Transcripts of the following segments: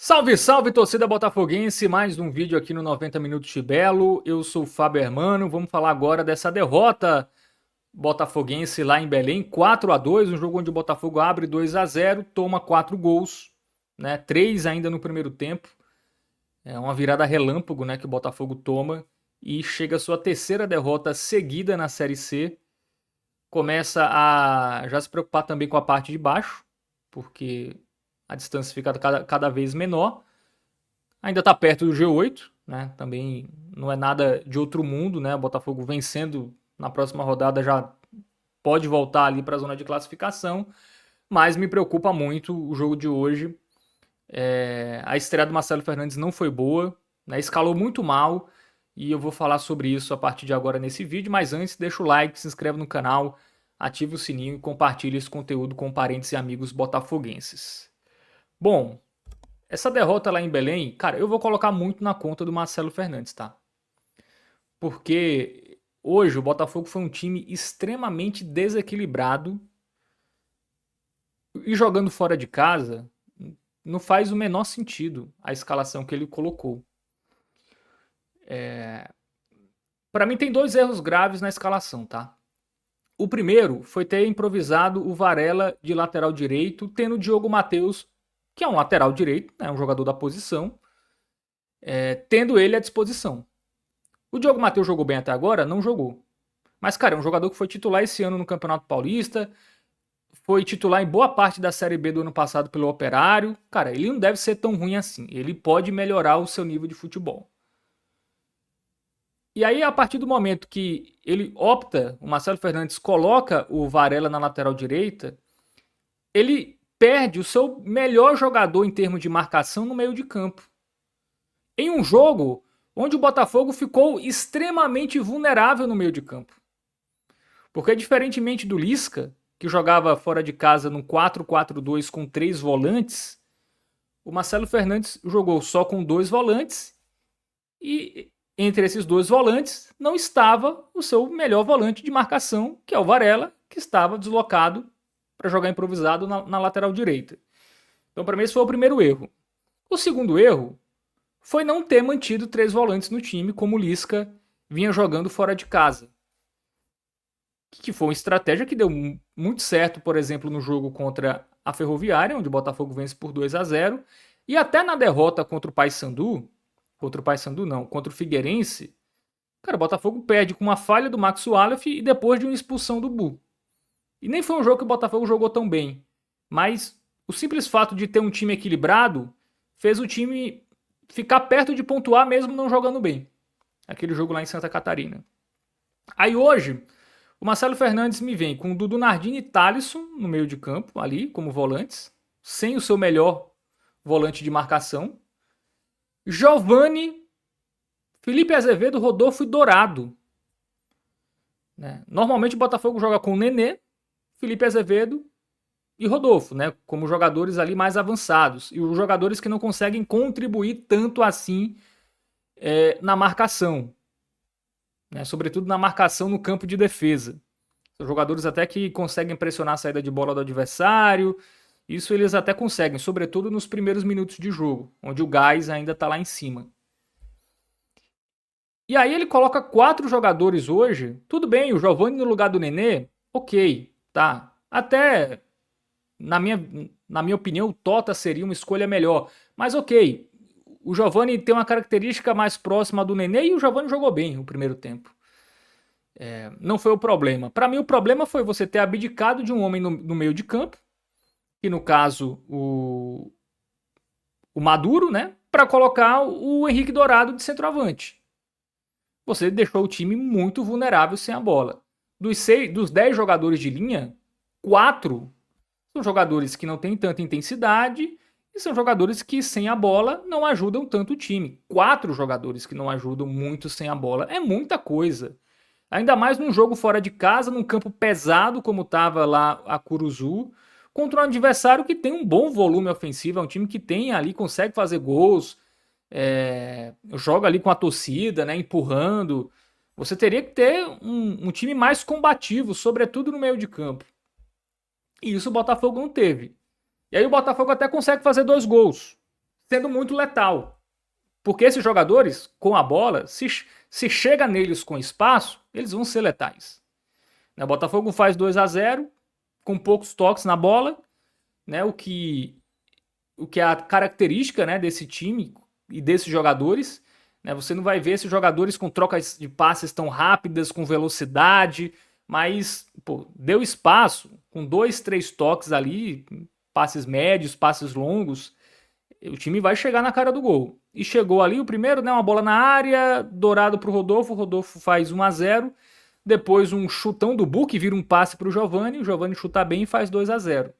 Salve, salve, torcida botafoguense, mais um vídeo aqui no 90 Minutos de Belo. Eu sou o Fábio Hermano, vamos falar agora dessa derrota botafoguense lá em Belém, 4-2, um jogo onde o Botafogo abre 2-0, toma 4 gols, né? 3 ainda no primeiro tempo. É uma virada relâmpago, né, que o Botafogo toma e chega à sua terceira derrota seguida na Série C. Começa a já se preocupar também com a parte de baixo, porque a distância fica cada vez menor. Ainda está perto do G8, né? Também não é nada de outro mundo, né? O Botafogo vencendo na próxima rodada já pode voltar ali para a zona de classificação, mas me preocupa muito o jogo de hoje. A estreia do Marcelo Fernandes não foi boa, né? Escalou muito mal e eu vou falar sobre isso a partir de agora nesse vídeo, mas antes deixa o like, se inscreve no canal, ativa o sininho e compartilha esse conteúdo com parentes e amigos botafoguenses. Bom, essa derrota lá em Belém, cara, eu vou colocar muito na conta do Marcelo Fernandes, tá? Porque hoje o Botafogo foi um time extremamente desequilibrado e jogando fora de casa não faz o menor sentido a escalação que ele colocou. Para mim tem dois erros graves na escalação, tá? O primeiro foi ter improvisado o Varela de lateral direito, tendo o Diogo Matheus, que é um lateral direito, né, um jogador da posição, tendo ele à disposição. O Diogo Matheus jogou bem até agora? Não jogou. Mas, cara, é um jogador que foi titular esse ano no Campeonato Paulista, foi titular em boa parte da Série B do ano passado pelo Operário. Cara, ele não deve ser tão ruim assim. Ele pode melhorar o seu nível de futebol. E aí, a partir do momento que ele opta, o Marcelo Fernandes coloca o Varela na lateral direita, ele perde o seu melhor jogador em termos de marcação no meio de campo. Em um jogo onde o Botafogo ficou extremamente vulnerável no meio de campo. Porque, diferentemente do Lisca, que jogava fora de casa num 4-4-2 com 3 volantes, o Marcelo Fernandes jogou só com 2 volantes e entre esses 2 volantes não estava o seu melhor volante de marcação, que é o Varela, que estava deslocado para jogar improvisado na lateral direita. Então, para mim, esse foi o primeiro erro. O segundo erro foi não ter mantido 3 volantes no time, como o Lisca vinha jogando fora de casa. Que foi uma estratégia que deu muito certo, por exemplo, no jogo contra a Ferroviária, onde o Botafogo vence por 2-0, e até na derrota contra o Paysandu, contra o Figueirense, cara, o Botafogo perde com uma falha do Max Wallace e depois de uma expulsão do Bu. E nem foi um jogo que o Botafogo jogou tão bem, mas o simples fato de ter um time equilibrado fez o time ficar perto de pontuar mesmo não jogando bem. Aquele jogo lá em Santa Catarina. Aí hoje, o Marcelo Fernandes me vem com o Dudu Nardini e Thalisson no meio de campo, ali, como volantes, sem o seu melhor volante de marcação. Giovani, Felipe Azevedo, Rodolfo e Dourado. Né? Normalmente o Botafogo joga com o Nenê, Felipe Azevedo e Rodolfo, né? Como jogadores ali mais avançados. E os jogadores que não conseguem contribuir tanto assim na marcação. Né? Sobretudo na marcação no campo de defesa. São jogadores até que conseguem pressionar a saída de bola do adversário. Isso eles até conseguem, sobretudo nos primeiros minutos de jogo, onde o gás ainda está lá em cima. E aí ele coloca 4 jogadores hoje. Tudo bem, o Giovani no lugar do Nenê, ok, tá. Até, na minha opinião, o Tota seria uma escolha melhor. Mas ok, o Giovani tem uma característica mais próxima do Nenê e o Giovani jogou bem no primeiro tempo. Não foi o problema. Para mim, o problema foi você ter abdicado de um homem no meio de campo, que no caso o Maduro, né, para colocar o Henrique Dourado de centroavante. Você deixou o time muito vulnerável sem a bola. Dos 10 jogadores de linha, 4 são jogadores que não têm tanta intensidade e são jogadores que sem a bola não ajudam tanto o time. 4 jogadores que não ajudam muito sem a bola é muita coisa. Ainda mais num jogo fora de casa, num campo pesado como estava lá a Curuzu, contra um adversário que tem um bom volume ofensivo, é um time que tem ali, consegue fazer gols, joga ali com a torcida, né, empurrando. Você teria que ter um time mais combativo, sobretudo no meio de campo. E isso o Botafogo não teve. E aí o Botafogo até consegue fazer 2 gols. sendo muito letal. Porque esses jogadores, com a bola, se chega neles com espaço, eles vão ser letais. O Botafogo faz 2-0 com poucos toques na bola, né? O que é a característica, né, desse time e desses jogadores. Né? Você não vai ver esses jogadores com trocas de passes tão rápidas, com velocidade, mas pô, deu espaço, com 2, 3 toques ali, passes médios, passes longos, o time vai chegar na cara do gol. E chegou ali o primeiro, né, uma bola na área, dourado pro Rodolfo, o Rodolfo faz 1-0, depois um chutão do Buck, vira um passe pro Giovani, o Giovani chuta bem e faz 2-0.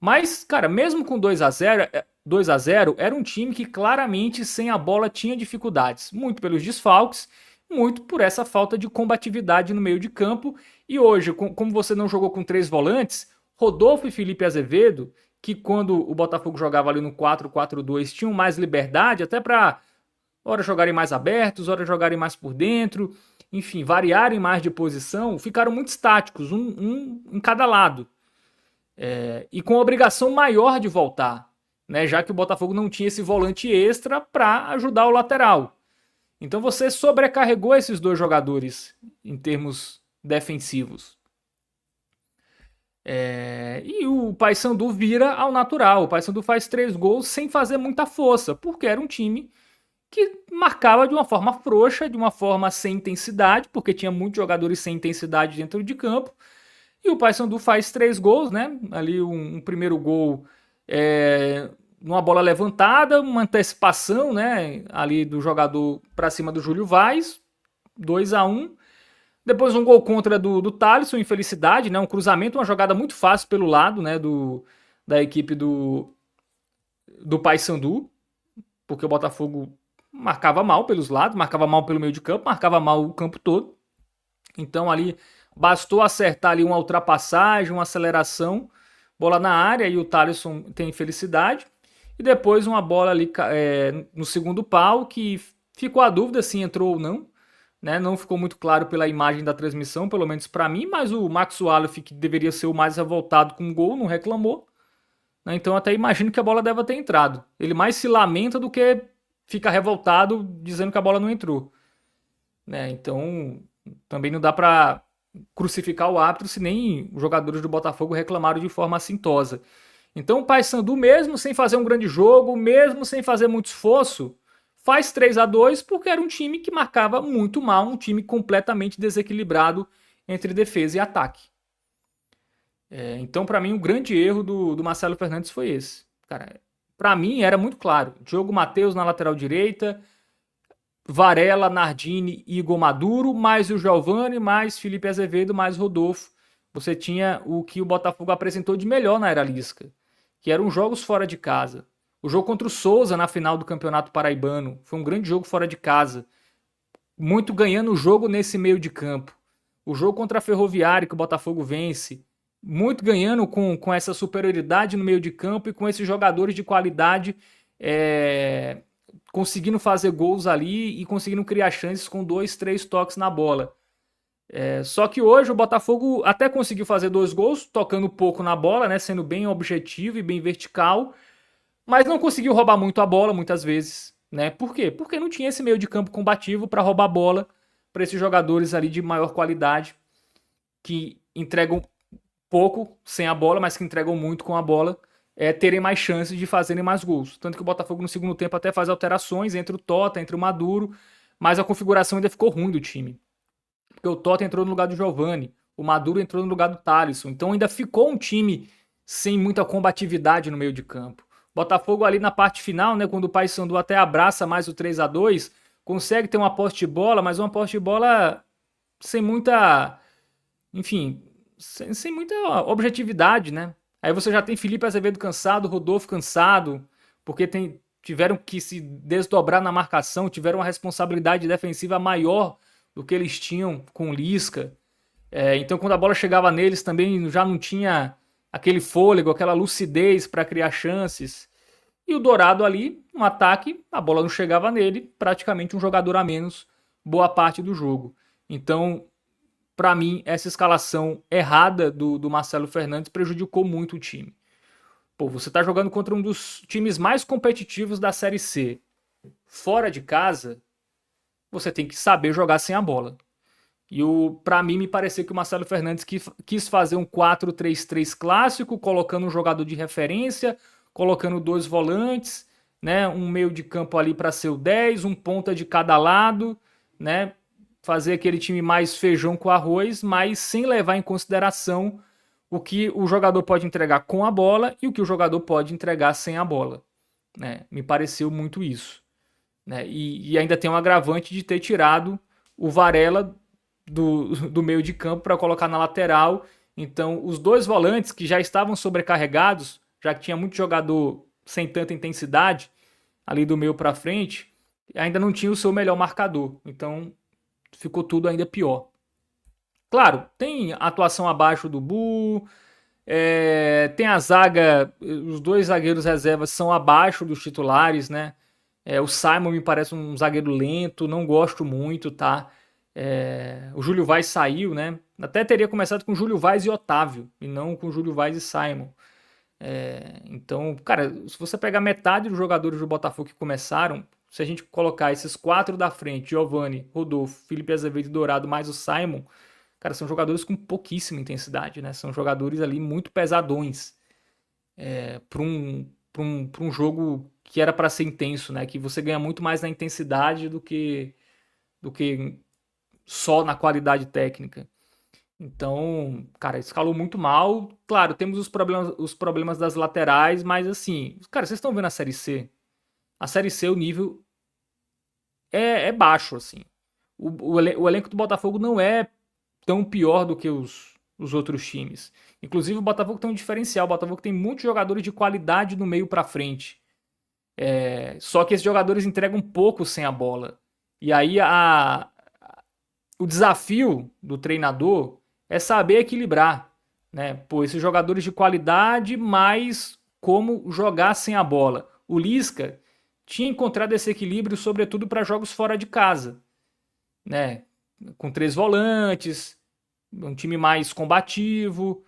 Mas, cara, mesmo com 2-0, era um time que claramente sem a bola tinha dificuldades, muito pelos desfalques, muito por essa falta de combatividade no meio de campo. E hoje, como você não jogou com 3 volantes, Rodolfo e Felipe Azevedo, que quando o Botafogo jogava ali no 4-4-2 tinham mais liberdade, até para hora jogarem mais abertos, hora jogarem mais por dentro, enfim, variarem mais de posição, ficaram muito estáticos, um em cada lado. E com a obrigação maior de voltar, né, já que o Botafogo não tinha esse volante extra para ajudar o lateral. Então você sobrecarregou esses dois jogadores em termos defensivos. E o Paysandu vira ao natural. O Paysandu faz 3 gols sem fazer muita força, porque era um time que marcava de uma forma frouxa, de uma forma sem intensidade, porque tinha muitos jogadores sem intensidade dentro de campo. E o Paysandu faz 3 gols, né? Ali um primeiro gol numa bola levantada, uma antecipação, né? Ali do jogador para cima do Júlio Vaz, 2-1. Depois um gol contra do Thalisson, infelicidade, né? Um cruzamento, uma jogada muito fácil pelo lado, né? Da equipe do Paysandu, porque o Botafogo marcava mal pelos lados, marcava mal pelo meio de campo, marcava mal o campo todo. Então ali bastou acertar ali uma ultrapassagem, uma aceleração, bola na área e o Thalisson tem infelicidade. E depois uma bola ali no segundo pau que ficou a dúvida se entrou ou não. Né? Não ficou muito claro pela imagem da transmissão, pelo menos para mim, mas o Max Wallace, que deveria ser o mais revoltado com o gol, não reclamou. Né? Então até imagino que a bola deve ter entrado. Ele mais se lamenta do que fica revoltado dizendo que a bola não entrou. Né? Então também não dá para crucificar o árbitro se nem os jogadores do Botafogo reclamaram de forma assintosa. Então o Paysandu, mesmo sem fazer um grande jogo, mesmo sem fazer muito esforço, faz 3-2 porque era um time que marcava muito mal, um time completamente desequilibrado entre defesa e ataque. Então, para mim, o grande erro do Marcelo Fernandes foi esse. Cara, para mim era muito claro. Diogo Matheus na lateral direita, Varela, Nardini e Igor Maduro, mais o Giovani, mais Felipe Azevedo, mais Rodolfo. Você tinha o que o Botafogo apresentou de melhor na Era Lisca, que eram jogos fora de casa. O jogo contra o Souza na final do Campeonato Paraibano foi um grande jogo fora de casa. Muito ganhando o jogo nesse meio de campo. O jogo contra a Ferroviária, que o Botafogo vence. Muito ganhando com essa superioridade no meio de campo e com esses jogadores de qualidade conseguindo fazer gols ali e conseguindo criar chances com 2, 3 toques na bola. Só que hoje o Botafogo até conseguiu fazer 2 gols, tocando pouco na bola, né, sendo bem objetivo e bem vertical, mas não conseguiu roubar muito a bola muitas vezes, né? Por quê? Porque não tinha esse meio de campo combativo para roubar a bola para esses jogadores ali de maior qualidade que entregam pouco sem a bola, mas que entregam muito com a bola, terem mais chances de fazerem mais gols. Tanto que o Botafogo no segundo tempo até faz alterações entre o Tota, entre o Maduro, mas a configuração ainda ficou ruim do time. Porque o Tota entrou no lugar do Giovani, o Maduro entrou no lugar do Thalisson, então ainda ficou um time sem muita combatividade no meio de campo. Botafogo ali na parte final, né, quando o Paysandu até abraça mais o 3-2, consegue ter uma posse de bola, mas uma posse de bola sem muita, enfim, sem muita objetividade, né? Aí você já tem Felipe Azevedo cansado, Rodolfo cansado, porque tiveram que se desdobrar na marcação, tiveram uma responsabilidade defensiva maior do que eles tinham com o Lisca. Então quando a bola chegava neles também já não tinha aquele fôlego, aquela lucidez para criar chances. E o Dourado ali, no ataque, a bola não chegava nele, praticamente um jogador a menos boa parte do jogo. Então, para mim, essa escalação errada do Marcelo Fernandes prejudicou muito o time. Pô, você tá jogando contra um dos times mais competitivos da Série C. Fora de casa, você tem que saber jogar sem a bola. E para mim me pareceu que o Marcelo Fernandes quis fazer um 4-3-3 clássico, colocando um jogador de referência, colocando dois volantes, né, um meio de campo ali para ser o 10, um ponta de cada lado, né, fazer aquele time mais feijão com arroz, mas sem levar em consideração o que o jogador pode entregar com a bola e o que o jogador pode entregar sem a bola, né? Me pareceu muito isso, né? E ainda tem um agravante de ter tirado o Varela do meio de campo para colocar na lateral. Então, os dois volantes que já estavam sobrecarregados, já que tinha muito jogador sem tanta intensidade ali do meio para frente, ainda não tinha o seu melhor marcador. Então, ficou tudo ainda pior. Claro, tem atuação abaixo do Bu, tem a zaga, os dois zagueiros reservas são abaixo dos titulares, né? O Simon me parece um zagueiro lento, não gosto muito, tá? O Júlio Vaz saiu, né? Até teria começado com Júlio Vaz e Otávio, e não com Júlio Vaz e Simon. Então, cara, se você pegar metade dos jogadores do Botafogo que começaram, se a gente colocar esses quatro da frente, Giovani, Rodolfo, Felipe Azevedo e Dourado, mais o Simon, cara, são jogadores com pouquíssima intensidade, né? São jogadores ali muito pesadões para um jogo que era para ser intenso, né? Que você ganha muito mais na intensidade do que só na qualidade técnica. Então, cara, escalou muito mal. Claro, temos os problemas das laterais, mas assim, cara, vocês estão vendo a Série C? A Série C, o nível é baixo, assim. O elenco do Botafogo não é tão pior do que os outros times. Inclusive, o Botafogo tem um diferencial. O Botafogo tem muitos jogadores de qualidade no meio pra frente. Só que esses jogadores entregam pouco sem a bola. E aí o desafio do treinador é saber equilibrar, né? Pô, esses jogadores de qualidade, mas como jogar sem a bola. O Lisca tinha encontrado esse equilíbrio, sobretudo para jogos fora de casa, né? Com três volantes, um time mais combativo,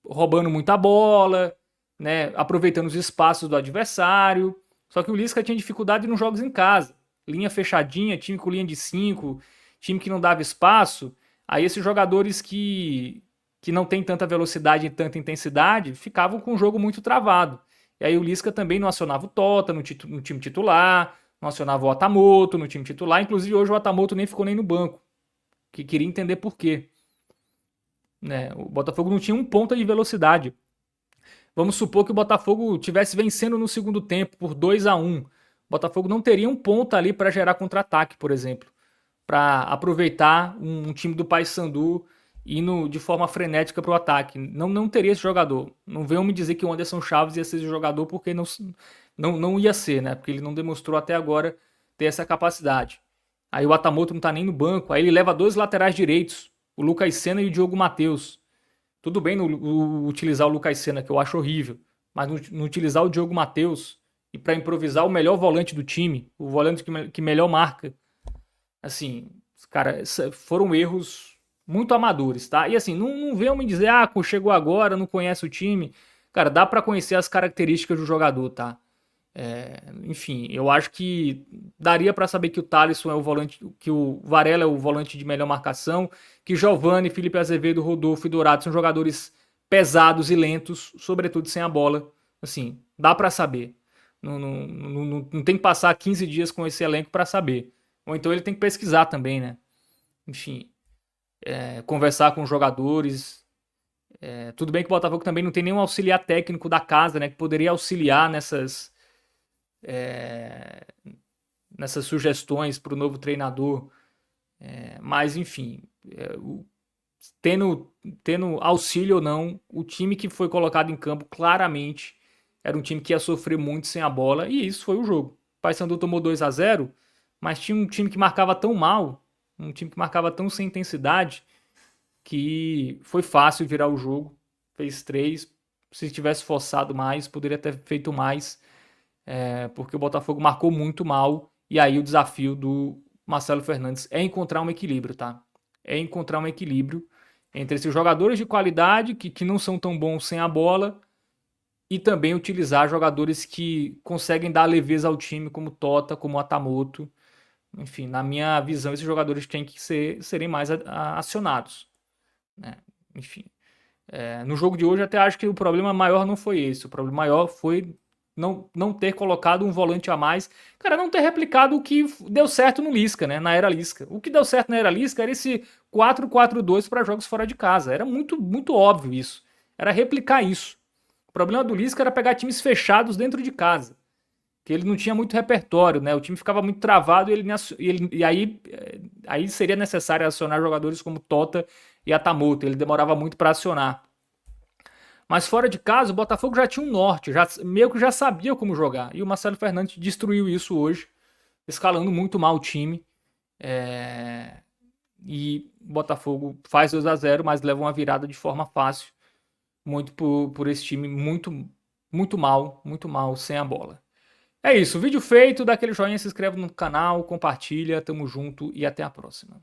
roubando muita bola, né? Aproveitando os espaços do adversário. Só que o Lisca tinha dificuldade nos jogos em casa. Linha fechadinha, time com linha de 5, time que não dava espaço. Aí esses jogadores que não tem tanta velocidade e tanta intensidade ficavam com o jogo muito travado. E aí o Lisca também não acionava o Tota no time titular, não acionava o Atamoto no time titular. Inclusive hoje o Atamoto nem ficou nem no banco, que queria entender por quê. Né? O Botafogo não tinha um ponta de velocidade. Vamos supor que o Botafogo tivesse vencendo no segundo tempo por 2-1. O Botafogo não teria um ponta ali para gerar contra-ataque, por exemplo, para aproveitar um time do Paysandu indo de forma frenética para o ataque. Não teria esse jogador. Não venham me dizer que o Anderson Chaves ia ser esse jogador, porque não ia ser, né? Porque ele não demonstrou até agora ter essa capacidade. Aí o Atamoto não tá nem no banco. Aí ele leva dois laterais direitos, o Lucas Senna e o Diogo Matheus. Tudo bem utilizar o Lucas Senna, que eu acho horrível, mas não utilizar o Diogo Matheus e para improvisar o melhor volante do time, o volante que melhor marca. Assim, cara, foram erros muito amadores, tá? E assim, não venham me dizer, chegou agora, não conhece o time. Cara, dá para conhecer as características do jogador, tá? Enfim, eu acho que daria para saber que o Thalisson é o volante, que o Varela é o volante de melhor marcação, que Giovani, Felipe Azevedo, Rodolfo e Dourado são jogadores pesados e lentos, sobretudo sem a bola. Assim, dá para saber. Não tem que passar 15 dias com esse elenco para saber. Ou então ele tem que pesquisar também, né? Enfim, conversar com os jogadores. Tudo bem que o Botafogo também não tem nenhum auxiliar técnico da casa, né? Que poderia auxiliar nessas sugestões para o novo treinador. Mas, enfim, tendo auxílio ou não, o time que foi colocado em campo claramente era um time que ia sofrer muito sem a bola, e isso foi o jogo. O Paysandu tomou 2-0, mas tinha um time que marcava tão mal, um time que marcava tão sem intensidade, que foi fácil virar o jogo. Fez 3, se tivesse forçado mais, poderia ter feito mais, porque o Botafogo marcou muito mal, e aí o desafio do Marcelo Fernandes é encontrar um equilíbrio, tá? É encontrar um equilíbrio entre esses jogadores de qualidade, que não são tão bons sem a bola, e também utilizar jogadores que conseguem dar leveza ao time, como Tota, como Atamoto. Enfim, na minha visão, esses jogadores têm que serem mais acionados, né? Enfim, no jogo de hoje até acho que o problema maior não foi esse. O problema maior foi não ter colocado um volante a mais. Cara, não ter replicado o que deu certo no Lisca, né? Na era Lisca. O que deu certo na era Lisca era esse 4-4-2 para jogos fora de casa. Era muito, muito óbvio isso. Era replicar isso. O problema do Lisca era pegar times fechados dentro de casa. Que ele não tinha muito repertório, né? O time ficava muito travado e aí seria necessário acionar jogadores como Tota e Atamoto. Ele demorava muito para acionar. Mas fora de casa, o Botafogo já tinha um norte, meio que já sabia como jogar. E o Marcelo Fernandes destruiu isso hoje, escalando muito mal o time. E o Botafogo faz 2-0, mas leva uma virada de forma fácil. Muito por esse time muito mal sem a bola. É isso, vídeo feito, dá aquele joinha, se inscreve no canal, compartilha, tamo junto e até a próxima.